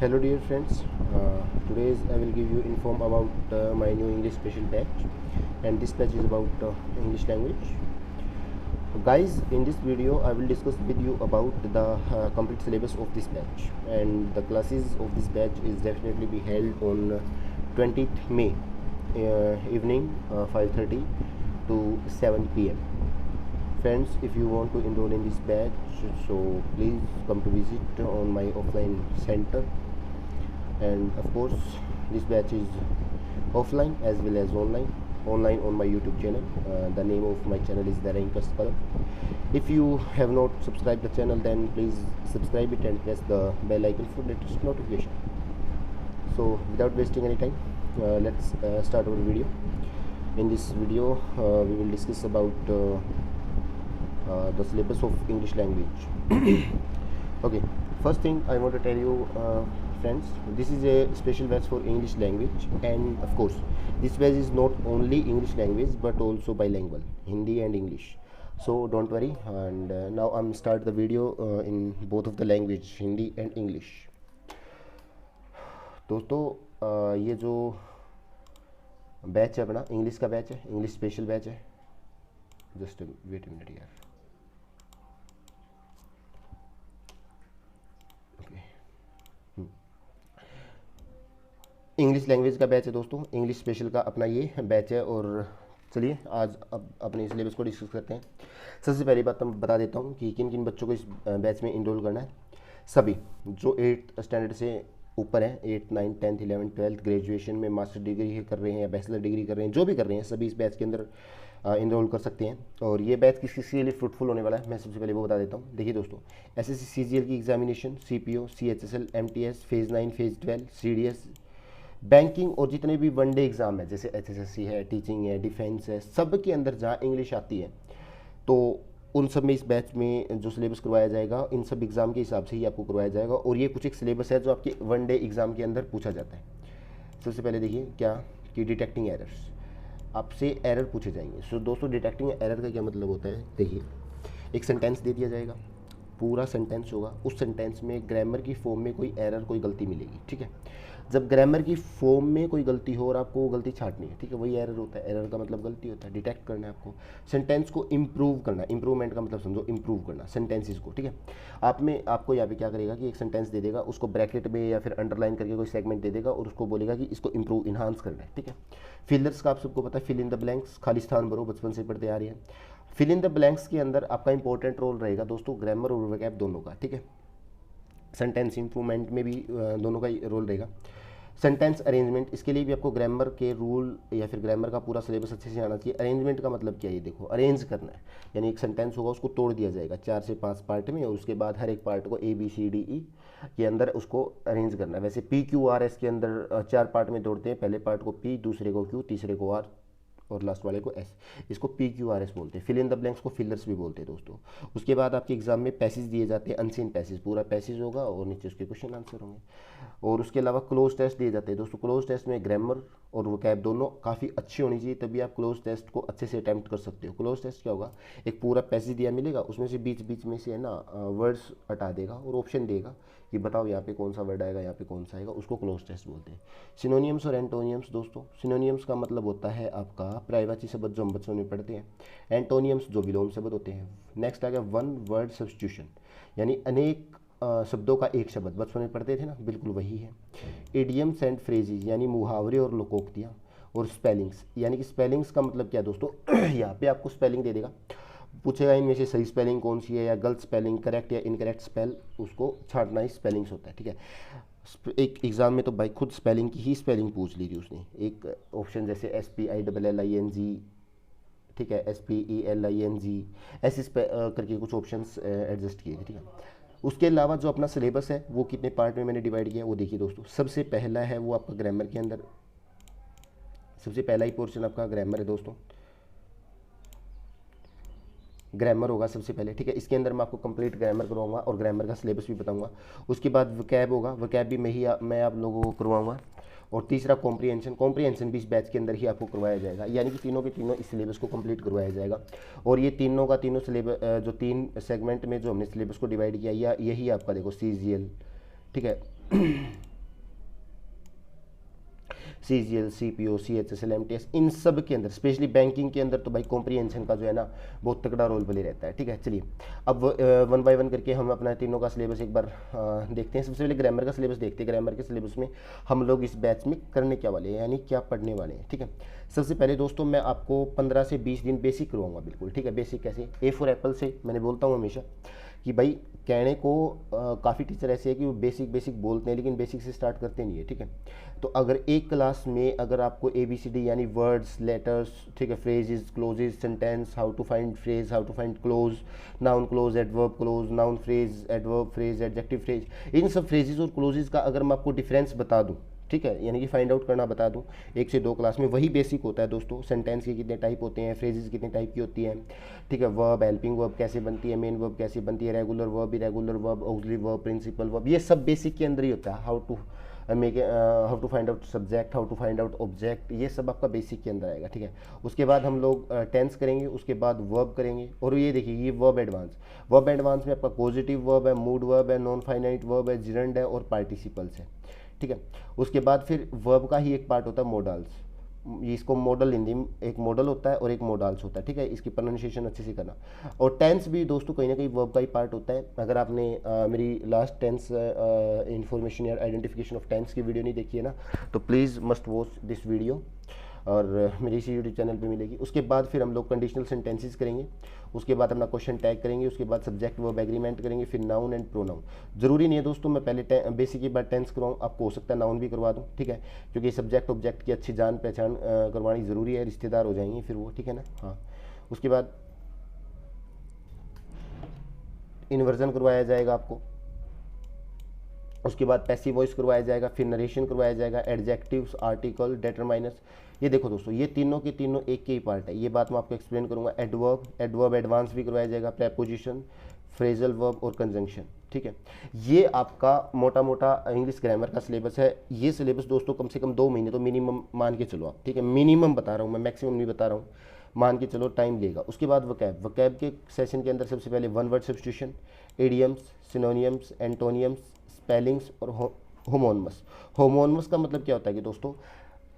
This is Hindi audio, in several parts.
Hello dear friends, today I will give you inform about my new English special batch, and this batch is about English language. Guys, in this video I will discuss with you about the complete syllabus of this batch, and the classes of this batch is definitely be held on 20th May evening 5:30 to 7 p.m. Friends, if you want to enroll in this batch, so please come to visit on my offline center, and of course this batch is offline as well as online on my YouTube channel. The name of my channel is The Rankers Column. If you have not subscribed the channel, then please subscribe it and press the bell icon for latest notification. So without wasting any time, let's start our video. In this video we will discuss about the syllabus of English language. Okay, first thing I want to tell you, friends, this is a special batch for English language, and of course this batch is not only English language but also bilingual, Hindi and English. So don't worry, and now I'm start the video in both of the language, Hindi and English. दोस्तों ये जो बैच है अपना इंग्लिश का बैच है, इंग्लिश स्पेशल बैच है. जस्ट वेट मिनट यार. इंग्लिश लैंग्वेज का बैच है दोस्तों, इंग्लिश स्पेशल का अपना ये बैच है. और चलिए आज अब अपने सिलेबस को डिस्कस करते हैं. सबसे पहली बात तो मैं बता देता हूँ कि किन किन बच्चों को इस बैच में इनरोल करना है. सभी जो 8th स्टैंडर्ड से ऊपर हैं, 8th 9th 10th 11th 12th graduation में मास्टर डिग्री कर रहे हैं या बैचलर डिग्री कर रहे हैं, जो भी कर रहे हैं, सभी इस बैच के अंदर इनरोल कर सकते हैं. और ये बैच किसके लिए फ्रूटफुल होने वाला है, मैं सबसे पहले वो बता देता हूँ. देखिए दोस्तों, SSC CGL की examination, CPO CHSL MTS phase 9 phase 12 CDS, banking और जितने भी वनडे एग्ज़ाम है जैसे HSSC है, टीचिंग है, डिफेंस है, सब के अंदर जहाँ इंग्लिश आती है तो उन सब में इस बैच में जो सिलेबस करवाया जाएगा, इन सब एग्ज़ाम के हिसाब से ही आपको करवाया जाएगा. और ये कुछ एक सिलेबस है जो आपके वनडे एग्ज़ाम के अंदर पूछा जाता है. सबसे पहले देखिए क्या कि डिटेक्टिंग एरर्स, आपसे एरर पूछे जाएंगे. सो दोस्तों, डिटेक्टिंग एरर का क्या मतलब होता है, देखिए एक सेंटेंस दे दिया जाएगा, पूरा सेंटेंस होगा, उस सेंटेंस में ग्रामर की फॉर्म में कोई एरर कोई गलती मिलेगी. ठीक है, जब ग्रामर की फॉर्म में कोई गलती हो और आपको वो गलती छांटनी है, ठीक है, वही एरर होता है. एरर का मतलब गलती होता है. डिटेक्ट करना है आपको, सेंटेंस को इम्प्रूव करना. इम्प्रूवमेंट का मतलब समझो, इम्प्रूव करना सेंटेंसेस को. ठीक है, आपको यहाँ पे क्या करेगा कि एक सेंटेंस दे देगा, उसको ब्रैकेट में या फिर अंडरलाइन करके कोई सेगमेंट दे देगा और उसको बोलेगा कि इसको इम्प्रूव इन्हांस करना है. ठीक है, फिलर्स का आप सबको पता है, फिल इन द ब्लैंक्स, खाली स्थान भरो, बचपन से पढ़ते आ रही है. फिल इन द ब्लैंक्स के अंदर आपका इंपॉर्टेंट रोल रहेगा दोस्तों ग्रामर और वोकैब दोनों का. ठीक है, सेंटेंस इंप्रूवमेंट में भी दोनों का रोल रहेगा. सेंटेंस अरेंजमेंट, इसके लिए भी आपको ग्रामर के रूल या फिर ग्रामर का पूरा सिलेबस अच्छे से आना चाहिए. अरेंजमेंट का मतलब क्या है, ये देखो, अरेंज करना है, यानी एक सेंटेंस होगा उसको तोड़ दिया जाएगा 4 से 5 पार्ट में, और उसके बाद हर एक पार्ट को ABCDE के अंदर उसको अरेंज करना है. वैसे PQRS के अंदर 4 पार्ट में तोड़ते हैं. पहले पार्ट को P, दूसरे को Q, तीसरे को R और लास्ट वाले को S. इसको PQRS बोलते हैं. फिल इन द ब्लैंक्स को फिलर्स भी बोलते हैं दोस्तों. उसके बाद आपके एग्जाम में पैसेज दिए जाते हैं, अनसीन पैसेज, पूरा पैसेज होगा और नीचे उसके क्वेश्चन आंसर होंगे. और उसके अलावा क्लोज टेस्ट दिए जाते हैं दोस्तों. क्लोज टेस्ट में ग्रामर और वोकैब दोनों काफ़ी अच्छी होनी चाहिए, तभी आप क्लोज टेस्ट को अच्छे से अटैम्प्ट कर सकते हो. क्लोज टेस्ट क्या होगा, एक पूरा पैसेज दिया मिलेगा, उसमें से बीच बीच में से है ना वर्ड्स हटा देगा और ऑप्शन देगा कि बताओ यहाँ पे कौन सा वर्ड आएगा, यहाँ पे कौन सा आएगा, उसको क्लोज टेस्ट बोलते हैं. सिनोनियम्स और एंटोनियम्स दोस्तों, सिनोनियम्स का मतलब होता है आपका पर्यायवाची शब्द जो हम बच्चों में पढ़ते हैं. एंटोनियम्स जो विलोम शब्द होते हैं. नेक्स्ट आ गया वन वर्ड सब्स्टिट्यूशन, यानी अनेक शब्दों का एक शब्द, बचपन में पढ़ते थे ना, बिल्कुल वही है. इडियम्स एंड फ्रेजेज, यानी मुहावरे और लोकोक्तियाँ. और स्पेलिंग्स, यानी कि स्पेलिंग्स का मतलब क्या है दोस्तों, यहाँ पे आपको स्पेलिंग दे देगा, पूछेगा इनमें से सही स्पेलिंग कौन सी है या गलत स्पेलिंग, करेक्ट या इनकरेक्ट स्पेल, उसको छांटना ही स्पेलिंग्स होता है. ठीक है, एक एग्जाम में तो भाई खुद स्पेलिंग की ही स्पेलिंग पूछ ली थी उसने. एक ऑप्शन जैसे SPILLING, ठीक है, SPELING, ऐसे करके कुछ ऑप्शंस एडजस्ट किए थे. ठीक है, उसके अलावा जो अपना सिलेबस है वो कितने पार्ट में मैंने डिवाइड किया वो देखिए दोस्तों. सबसे पहला है वो आपका ग्रामर के अंदर, सबसे पहला ही पोर्शन आपका ग्रामर है दोस्तों. ग्रामर होगा सबसे पहले. ठीक है, इसके अंदर मैं आपको कंप्लीट ग्रामर करवाऊंगा और ग्रामर का सिलेबस भी बताऊंगा. उसके बाद वोकैब होगा, वोकैब भी मैं आप लोगों को करवाऊंगा. और तीसरा कॉम्प्रिहेंशन भी इस बैच के अंदर ही आपको करवाया जाएगा, यानी कि तीनों के तीनों इस सिलेबस को कंप्लीट करवाया जाएगा. और ये तीनों का तीनों सिलेबस जो 3 सेगमेंट में जो हमने सिलेबस को डिवाइड किया, या यही आपका देखो CGL. ठीक है, CGL, CPO, CHSL, MTS, इन सब के अंदर, स्पेशली बैंकिंग के अंदर तो भाई कॉम्प्रीहेंशन का जो है ना बहुत तगड़ा रोल प्ले रहता है। ठीक है, चलिए अब 1 बाय 1 करके हम अपना तीनों का सिलेबस एक बार देखते हैं। सबसे पहले ग्रामर का सिलेबस देखते हैं। ग्रामर के सिलेबस में हम लोग इस बैच में करने क्या वाले हैं, यानी क्या पढ़ने वाले हैं। ठीक है, सबसे पहले दोस्तों मैं आपको 15 से 20 दिन बेसिक करवाऊंगा। बिल्कुल ठीक है, बेसिक कैसे, ए फॉर एप्पल से मैंने बोलता हूँ हमेशा कि भाई कहने को काफ़ी टीचर ऐसे है कि वो बेसिक बेसिक बोलते हैं लेकिन बेसिक से स्टार्ट करते नहीं है। ठीक है, तो अगर एक क्लास में अगर आपको ABCD यानी वर्ड्स, लेटर्स, ठीक है, phrases, clauses, sentence, how to find phrase, how to find clause, noun clause, adverb clause, noun phrase, adverb phrase, adjective phrase, इन सब फ्रेजेस और क्लोजेज का अगर मैं आपको डिफरेंस बता दूँ, ठीक है, यानी कि फाइंड आउट करना बता दूं 1 से 2 क्लास में, वही बेसिक होता है दोस्तों। सेंटेंस के कितने टाइप होते हैं, फ्रेजेस कितने टाइप की होती हैं, ठीक है, वर्ब, हेल्पिंग वर्ब कैसे बनती है, मेन वर्ब कैसे बनती है, regular verb, irregular verb, auxiliary verb, principal verb, ये सब बेसिक के अंदर ही होता है। How to find out subject, how to find out object, ये सब आपका बेसिक के अंदर आएगा। ठीक है, उसके बाद हम लोग टेंस करेंगे, उसके बाद वर्ब करेंगे। और ये देखिए ये वर्ब एडवांस में आपका पॉजिटिव वर्ब है, मूड वर्ब है, नॉन फाइनाइट वर्ब है, जिरंड है और पार्टिसिपल्स है। ठीक है, उसके बाद फिर वर्ब का ही एक पार्ट होता है मोडल्स, इसको मॉडल हिंदी में एक मॉडल होता है और एक मोडल्स होता है। ठीक है, इसकी प्रोनाउंसिएशन अच्छे से करना। और टेंस भी दोस्तों कहीं ना कहीं वर्ब का ही पार्ट होता है। अगर आपने मेरी लास्ट टेंस इन्फॉर्मेशन या आइडेंटिफिकेशन ऑफ टेंस की वीडियो नहीं देखी है ना, तो please must watch this video, और मेरी इसी यूट्यूब चैनल पे मिलेगी। उसके बाद फिर हम लोग कंडीशनल सेंटेंसेस करेंगे, उसके बाद अपना क्वेश्चन टैग करेंगे, उसके बाद सब्जेक्ट वर्ब एग्रीमेंट करेंगे, फिर नाउन एंड प्रोनाउन। जरूरी नहीं है दोस्तों मैं पहले बेसिक के बाद टेंस करवाऊँ, आपको हो सकता है नाउन भी करवा दूँ। ठीक है, क्योंकि सब्जेक्ट ऑब्जेक्ट की अच्छी जान पहचान करवानी ज़रूरी है, रिश्तेदार हो जाएंगे फिर वो। ठीक है ना, हाँ। उसके बाद इन्वर्जन करवाया जाएगा आपको, उसके बाद पैसिव वॉइस करवाया जाएगा, फिर नरेशन करवाया जाएगा, एडजेक्टिव्स, आर्टिकल, डेटरमाइनर्स। ये देखो दोस्तों ये तीनों के तीनों एक के ही पार्ट है, ये बात मैं आपको एक्सप्लेन करूंगा। एडवर्ब एडवांस भी करवाया जाएगा, प्रेपोजिशन, फ्रेजल वर्ब और कंजंक्शन। ठीक है, ये आपका मोटा मोटा इंग्लिश ग्रामर का सिलेबस है। ये सिलेबस दोस्तों कम से कम 2 महीने तो मिनिमम मान के चलो आप। ठीक है, मिनिमम बता रहा हूँ मैं, मैक्सिमम नहीं बता रहा हूँ, मान के चलो टाइम लेगा। उसके बाद वकैब के सेशन के अंदर सबसे पहले 1 word substitution, idioms, synonyms, एंटोनियम्स, spellings और होमोनमस का मतलब क्या होता है कि दोस्तों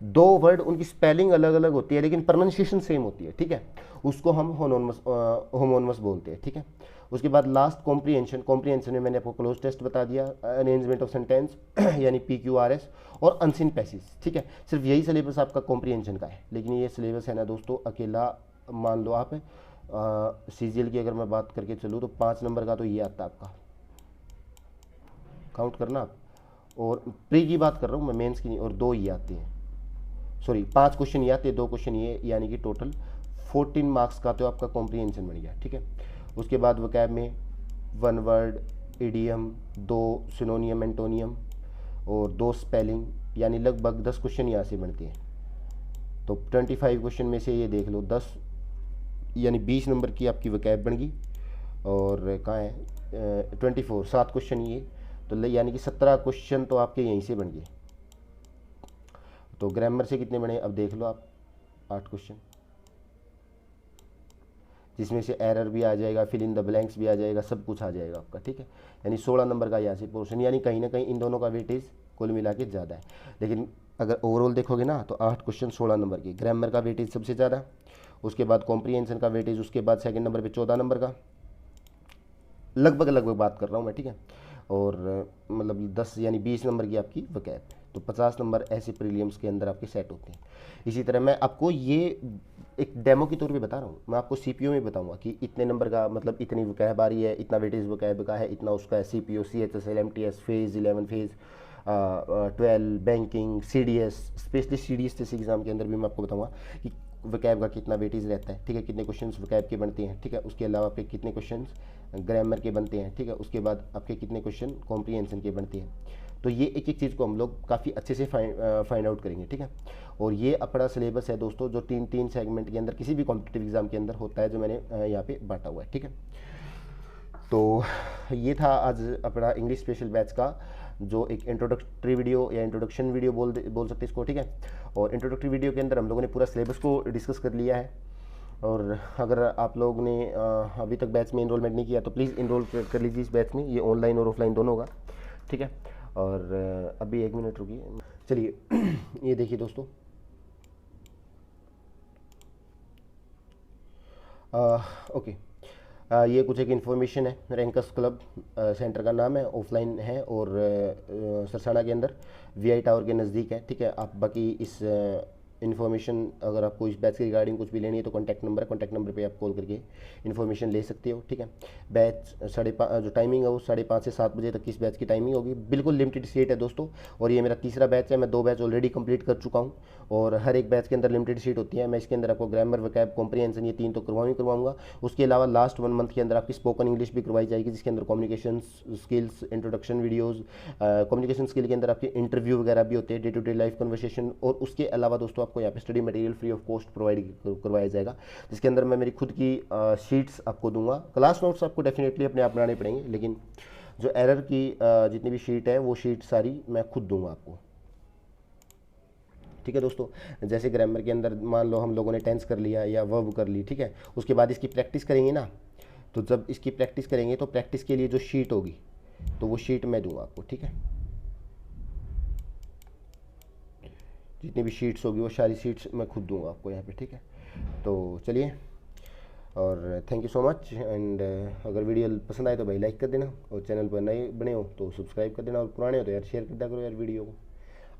2 वर्ड उनकी स्पेलिंग अलग अलग होती है लेकिन प्रोनाउंसिएशन सेम होती है। ठीक है, उसको हम होमोनमस बोलते हैं। ठीक है, उसके बाद लास्ट कॉम्प्रीहेंशन में मैंने आपको क्लोज टेस्ट बता दिया, अरेंजमेंट ऑफ सेंटेंस यानी PQRS और अनसीन पैसेज। ठीक है, सिर्फ यही सिलेबस आपका कॉम्प्रीहेंशन का है। लेकिन ये सिलेबस है ना दोस्तों अकेला, मान लो आप CGL की अगर मैं बात करके चलूँ तो 5 नंबर का तो ये आता है आपका, काउंट करना आप, और प्री की बात कर रहा हूँ मैं, मेंस की नहीं, और 2 ये आते हैं, सॉरी 5 क्वेश्चन ये आते हैं, 2 क्वेश्चन ये, यानी कि टोटल 14 मार्क्स का तो आपका कॉम्प्रीहेंशन बन गया। ठीक है, उसके बाद वोकैब में 1 वर्ड, इडियम, 2 सिनोनियम एंटोनियम और 2 स्पेलिंग, यानी लगभग 10 क्वेश्चन यहाँ से बनते हैं। तो 25 क्वेश्चन में से ये देख लो 10 यानी 20 नंबर की आपकी वोकैब बन गई। और कहाँ है 24, 7 क्वेश्चन ये, तो यानी कि 17 क्वेश्चन तो आपके यहीं से बन गए। तो ग्रामर से कितने बने अब देख लो आप, 8 क्वेश्चन, जिसमें से एरर भी आ जाएगा, फिल इन द ब्लैंक्स भी आ जाएगा, सब कुछ आ जाएगा आपका। ठीक है, यानी 16 नंबर का यहाँ से पोर्शन, यानी कहीं ना कहीं इन दोनों का वेटेज कुल मिला के ज़्यादा है। लेकिन अगर ओवरऑल देखोगे ना तो 8 क्वेश्चन 16 नंबर की, ग्रामर का वेटेज सबसे ज़्यादा, उसके बाद कॉम्प्रीहेंशन का वेटेज, उसके बाद सेकंड नंबर पे 14 नंबर का, लगभग बात कर रहा हूँ मैं। ठीक है, और मतलब 10 यानी 20 नंबर की आपकी वोकैब, तो 50 नंबर ऐसे प्रीलिम्स के अंदर आपके सेट होते हैं। इसी तरह मैं आपको ये एक डेमो के तौर पे बता रहा हूँ, मैं आपको CPO में बताऊंगा कि इतने नंबर का मतलब इतनी वोकैब आ रही है, इतना वेटेज वोकैब का है, इतना उसका है, CPO, CHSL, MTS, phase 11, phase 12, banking, CDS, specially CDS जैसे एग्जाम के अंदर भी मैं आपको बताऊँगा कि वोकैब का कितना वेटेज रहता है। ठीक है, कितने क्वेश्चंस वोकैब के बनते हैं। ठीक है, उसके अलावा आपके कितने क्वेश्चंस ग्रामर के बनते हैं। ठीक है, उसके बाद आपके कितने क्वेश्चन कॉम्प्रीहेंशन के बनते हैं। तो ये एक एक चीज़ को हम लोग काफ़ी अच्छे से फाइंड आउट करेंगे। ठीक है, और ये अपना सिलेबस है दोस्तों जो 3 सेगमेंट के अंदर किसी भी कॉम्पिटिटिव एग्जाम के अंदर होता है, जो मैंने यहाँ पे बांटा हुआ है। ठीक है, तो ये था आज अपना इंग्लिश स्पेशल बैच का जो एक इंट्रोडक्टरी वीडियो या इंट्रोडक्शन वीडियो बोल सकते हैं इसको। ठीक है, और इंट्रोडक्टरी वीडियो के अंदर हम लोगों ने पूरा सिलेबस को डिस्कस कर लिया है। और अगर आप लोग ने अभी तक बैच में इनरोलमेंट नहीं किया तो प्लीज़ इनरोल कर लीजिए इस बैच में, ये ऑनलाइन और ऑफलाइन दोनों होगा। ठीक है, और अभी 1 मिनट रुकिए, चलिए ये देखिए दोस्तों, ओके, ये कुछ एक इन्फॉर्मेशन है। रैंकर्स क्लब सेंटर का नाम है, ऑफलाइन है और सरसाना के अंदर वीआई टावर के नज़दीक है, ठीक है। आप बाकी इस इन्फॉर्मेशन अगर आपको इस बैच के रिगार्डिंग कुछ भी लेनी है तो कॉन्टैक्ट नंबर है, कॉन्टैक्ट नंबर पे आप कॉल करके इन्फॉर्मेशन ले सकते हो, ठीक है। बैच जो टाइमिंग है वो 5:30 से 7 बजे तक की इस बैच की टाइमिंग होगी। बिल्कुल लिमिटेड सीट है दोस्तों, और ये मेरा तीसरा बैच है। मैं 2 बैच ऑलरेडी कंप्लीट कर चुका हूँ और हर एक बैच के अंदर लिमिटेड सीट होती है। मैं इसके अंदर आपको ग्रामर, वोकैब, कॉम्प्रिहेंशन ये 3 तो करवाऊंगा। उसके अलावा लास्ट 1 मंथ के अंदर आपकी स्पोकन इंग्लिश भी करवाई जाएगी, जिसके अंदर communication skills, introduction videos, communication skill के अंदर आपके इंटरव्यू वगैरह भी होते हैं, day to day life conversation. और उसके अलावा दोस्तों आपको यहाँ पे study material free of cost provide करवाया जाएगा, जिसके अंदर मैं मेरी खुद की शीट्स आपको दूंगा। क्लास नोट्स आपको डेफिनेटली अपने आप बनाने पड़ेंगे, लेकिन जो एरर की जितनी भी शीट है वो शीट सारी मैं खुद दूंगा आपको, ठीक है दोस्तों। जैसे ग्रामर के अंदर मान लो हम लोगों ने टेंस कर लिया या वर्ब कर ली, ठीक है, उसके बाद इसकी प्रैक्टिस करेंगे ना, तो जब इसकी प्रैक्टिस करेंगे तो प्रैक्टिस के लिए जो शीट होगी तो वो शीट मैं दूंगा आपको, ठीक है। जितनी भी शीट्स होगी वो सारी शीट्स मैं खुद दूंगा आपको यहाँ पे, ठीक है। तो चलिए, और thank you so much. And अगर वीडियो पसंद आए तो भाई लाइक कर देना, और चैनल पर नए बने हो तो सब्सक्राइब कर देना, और पुराने हो तो यार शेयर कर दिया करो यार वीडियो को।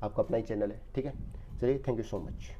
आपका अपना ही चैनल है, ठीक है। चलिए, थैंक यू सो मच।